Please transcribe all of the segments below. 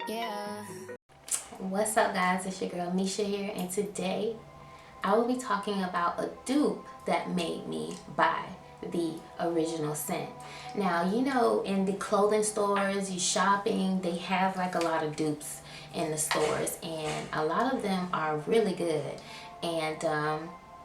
Yeah. What's up, guys? It's your girl Misha here, and today I will be talking about a dupe that made me buy the original scent. Now, you know, in the clothing stores, you shopping, they have like a lot of dupes in the stores, and a lot of them are really good, and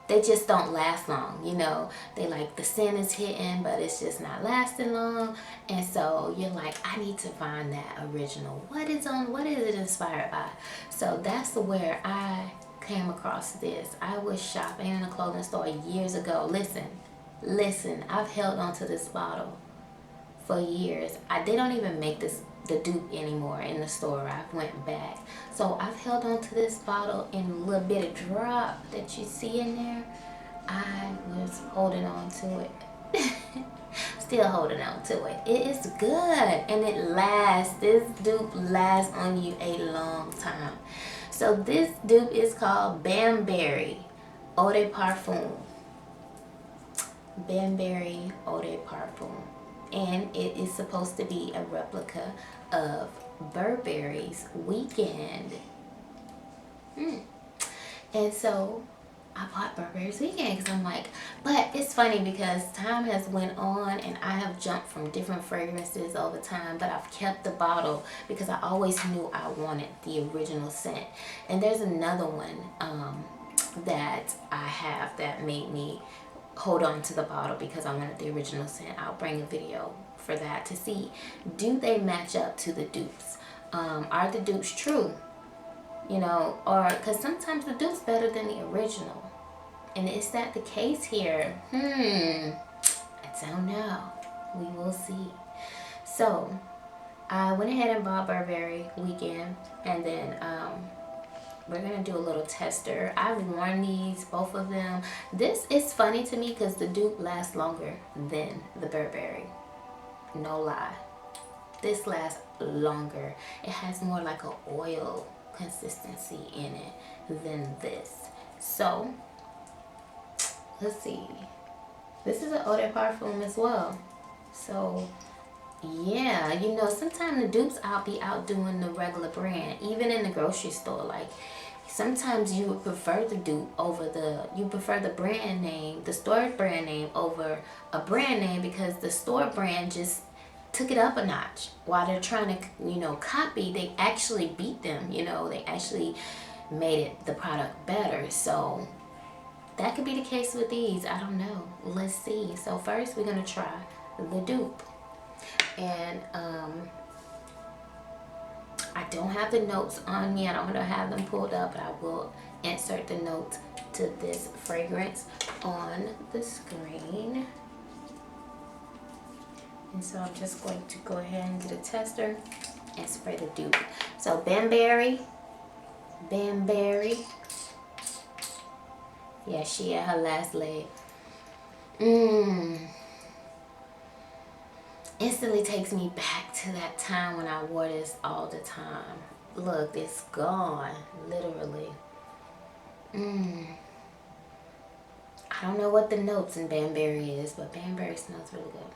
they just don't last long. You know, they like the scent is hitting, but it's just not lasting long, and so you're like, I need to find that original. What is it inspired by? So that's where I came across this. I was shopping in a clothing store years ago. Listen, I've held on to this bottle for years. They don't even make the dupe anymore in the store. I went back. So I've held on to this bottle, and a little bit of drop that you see in there, I was holding on to it. Still holding on to it. It is good, and it lasts. This dupe lasts on you a long time. So this dupe is called Bamberry Eau de Parfum. Bamberry Eau de Parfum. And it is supposed to be a replica of Burberry's Weekend. And so I bought Burberry's Weekend because I'm like, but it's funny because time has went on and I have jumped from different fragrances over time, but I've kept the bottle because I always knew I wanted the original scent. And there's another one that I have that made me hold on to the bottle because I wanted the original scent. I'll bring a video for that to see, do they match up to the dupes? Are the dupes true? You know, or because sometimes the dupe's better than the original. And is that the case here? I don't know. We will see. So I went ahead and bought Burberry Weekend, and then we're gonna do a little tester. I've worn these, both of them. This is funny to me because the dupe lasts longer than the Burberry. No lie. This lasts longer. It has more like an oil consistency in it than this. So let's see. This is an eau de parfum as well. So yeah, you know, sometimes the dupes I'll be outdoing the regular brand, even in the grocery store. Like sometimes you would prefer the dupe over you prefer the brand name, the store brand name over a brand name because the store brand just took it up a notch. While they're trying to, you know, copy, they actually beat them. You know, they actually made the product better. So that could be the case with these. I don't know. Let's see. So first we're gonna try the dupe, and I don't have the notes on me. I don't have them pulled up, but I will insert the notes to this fragrance on the screen. And so I'm just going to go ahead and get a tester and spray the dupe. So Bamberry. Yeah, she at her last leg. Instantly takes me back to that time when I wore this all the time. Look, it's gone, literally. I don't know what the notes in Bamberry is, but Bamberry smells really good.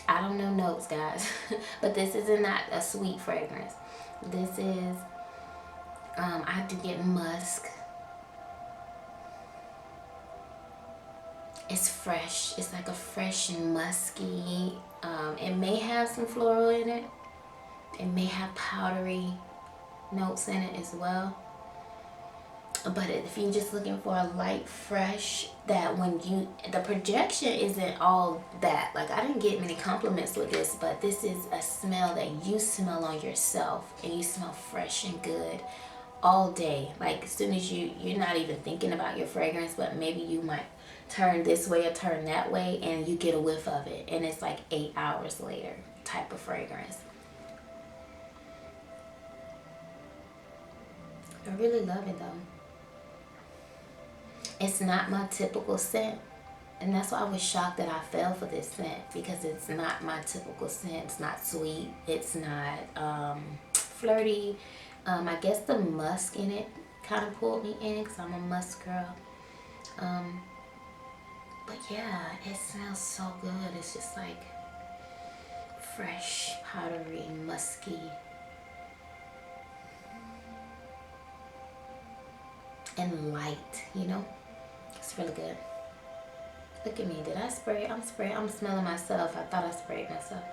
I don't know notes, guys, but this is not a sweet fragrance. This is, I do get musk. It's fresh. It's like a fresh and musky. It may have some floral in it. It may have powdery notes in it as well. But if you're just looking for a light fresh, that the projection isn't all that. Like, I didn't get many compliments with this, but this is a smell that you smell on yourself, and you smell fresh and good all day. Like, as soon as you're not even thinking about your fragrance, but maybe you might turn this way or turn that way, and you get a whiff of it, and it's like 8 hours later type of fragrance. I really love it though. It's not my typical scent, and that's why I was shocked that I fell for this scent, because it's not my typical scent. It's not sweet, it's not flirty. I guess the musk in it kind of pulled me in because I'm a musk girl. But yeah, it smells so good. It's just like fresh, powdery, musky. And light, you know? It's really good. Look at me. Did I spray? I'm smelling myself. I thought I sprayed myself.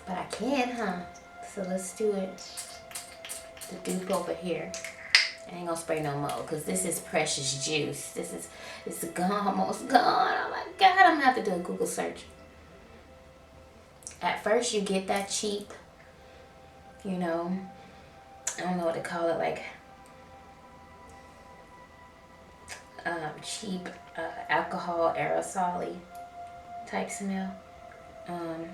But I can, huh? So let's do it. The Dupe over here. I ain't gonna spray no more because this is precious juice. This is gone, almost gone. Oh my God, I'm gonna have to do a Google search. At first you get that cheap, you know, I don't know what to call it, like cheap alcohol aerosol-y type smell. Yeah.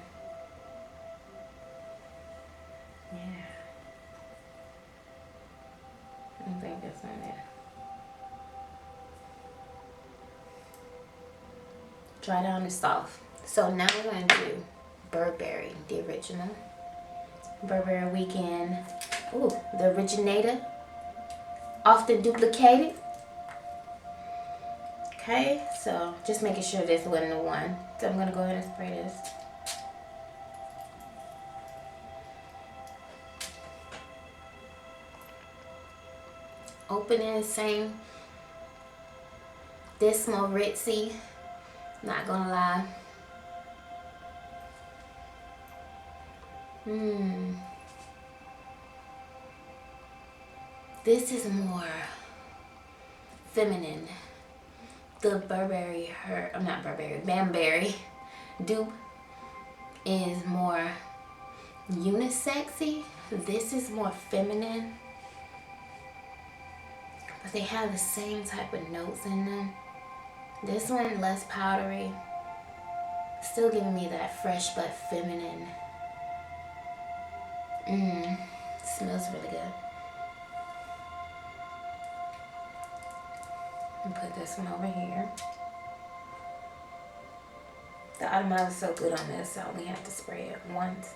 I think that's on there. Dry down and soft. So now we're going to do Burberry, the original. Burberry Weekend. Ooh, the originator. Often duplicated. Okay, so just making sure this wasn't the one. So I'm going to go ahead and spray this. Opening, same. This more ritzy. Not gonna lie. This is more feminine. The Burberry, Bamberry Dupe is more unisexy. This is more feminine. But they have the same type of notes in them. This one less powdery. Still giving me that fresh but feminine. Smells really good. And put this one over here. The automatic is so good on this, I only have to spray it once.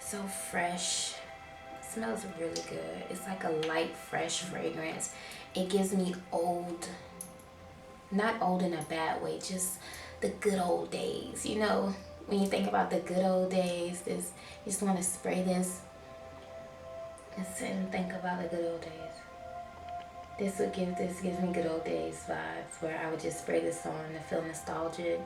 So fresh. Smells really good. It's like a light, fresh fragrance. It gives me old, not old in a bad way, just the good old days. You know, when you think about the good old days, you just want to spray this and sit and think about the good old days. This gives me good old days vibes, where I would just spray this on and feel nostalgic.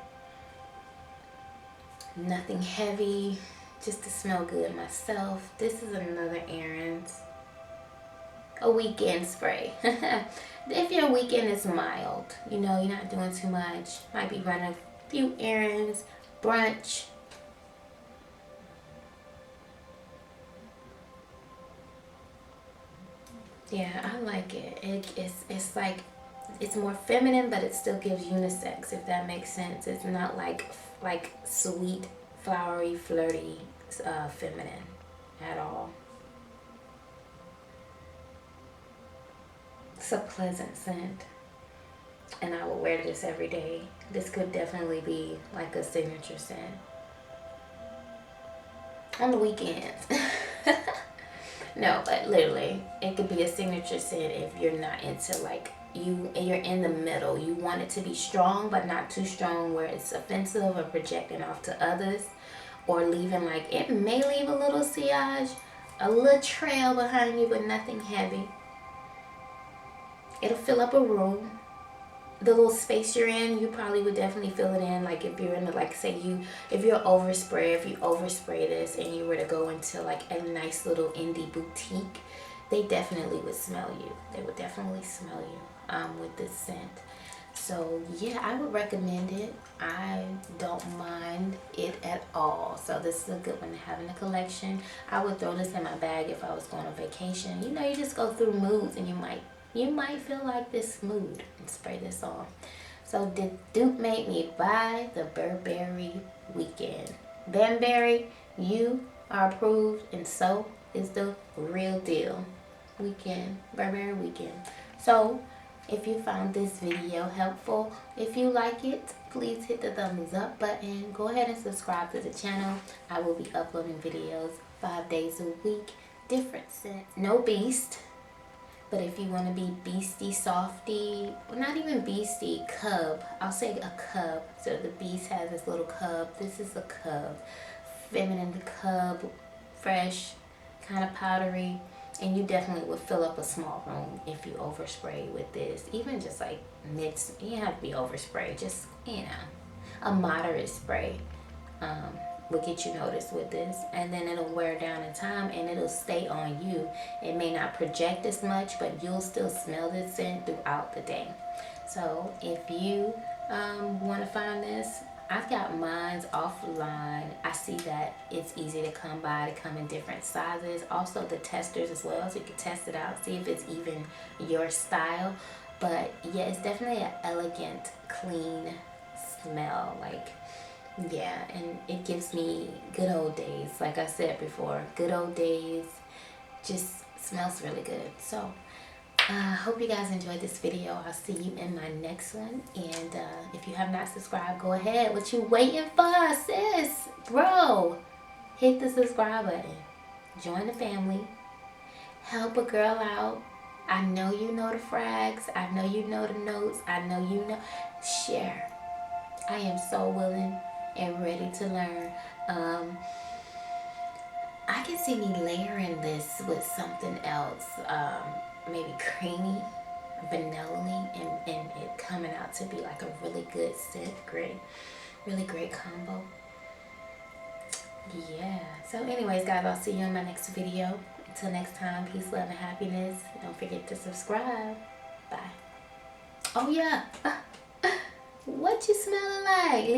Nothing heavy. Just to smell good myself. This is another Aaron's. A weekend spray. If your weekend is mild, you know, you're not doing too much. Might be running a few errands, brunch. Yeah, I like it. It's like, it's more feminine, but it still gives unisex, if that makes sense. It's not like sweet, flowery, flirty, feminine at all. It's a pleasant scent, and I will wear this every day. This could definitely be like a signature scent on the weekends. No, but literally, it could be a signature scent if you're not into like, you're in the middle. You want it to be strong, but not too strong where it's offensive or projecting off to others, or leaving, like, it may leave a little sillage, a little trail behind you, but nothing heavy. It'll fill up a room. The little space you're in, you probably would definitely fill it in. Like if you're in the, like, say if you overspray this and you were to go into like a nice little indie boutique, they definitely would smell you. They would definitely smell you with this scent. So yeah, I would recommend it. I don't mind it at all. So this is a good one to have in the collection. I would throw this in my bag if I was going on vacation. You know, you just go through moods and you might feel like this mood and spray this on. So the Dupe made me buy the Burberry Weekend. Bamberry, you are approved, and so is the real deal. Burberry Weekend. So if you found this video helpful, if you like it, please hit the thumbs up button. Go ahead and subscribe to the channel. I will be uploading videos 5 days a week. Different scents. No beast. But if you want to be beastie softy, well, not even beastie, cub, I'll say a cub. So the beast has this little cub. This is a cub, feminine cub, fresh, kind of powdery. And you definitely would fill up a small room if you overspray with this. Even just like you don't have to be overspray, just, a moderate spray will get you noticed with this. And then it'll wear down in time and it'll stay on you. It may not project as much, but you'll still smell this scent throughout the day. So if you want to find this, I've got mine offline. I see that it's easy to come by. They come in different sizes. Also the testers as well, so you can test it out, see if it's even your style. But yeah, it's definitely an elegant, clean smell. Like, yeah, and it gives me good old days. Like I said before, good old days. Just smells really good. So hope you guys enjoyed this video. I'll see you in my next one. And if you have not subscribed, go ahead. What you waiting for, sis? Bro, hit the subscribe button. Join the family. Help a girl out. I know you know the frags. I know you know the notes. I know you know. Share. I am so willing and ready to learn. I can see me layering this with something else. Maybe creamy, vanilla, and it coming out to be like a really good scent. Really great combo. Yeah. So anyways, guys, I'll see you in my next video. Until next time, peace, love, and happiness. Don't forget to subscribe. Bye. Oh yeah. What you smelling like?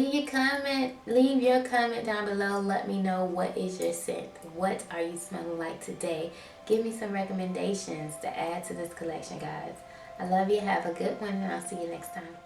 Leave your comment down below. Let me know, what is your scent? What are you smelling like today? Give me some recommendations to add to this collection, guys. I love you. Have a good one, and I'll see you next time.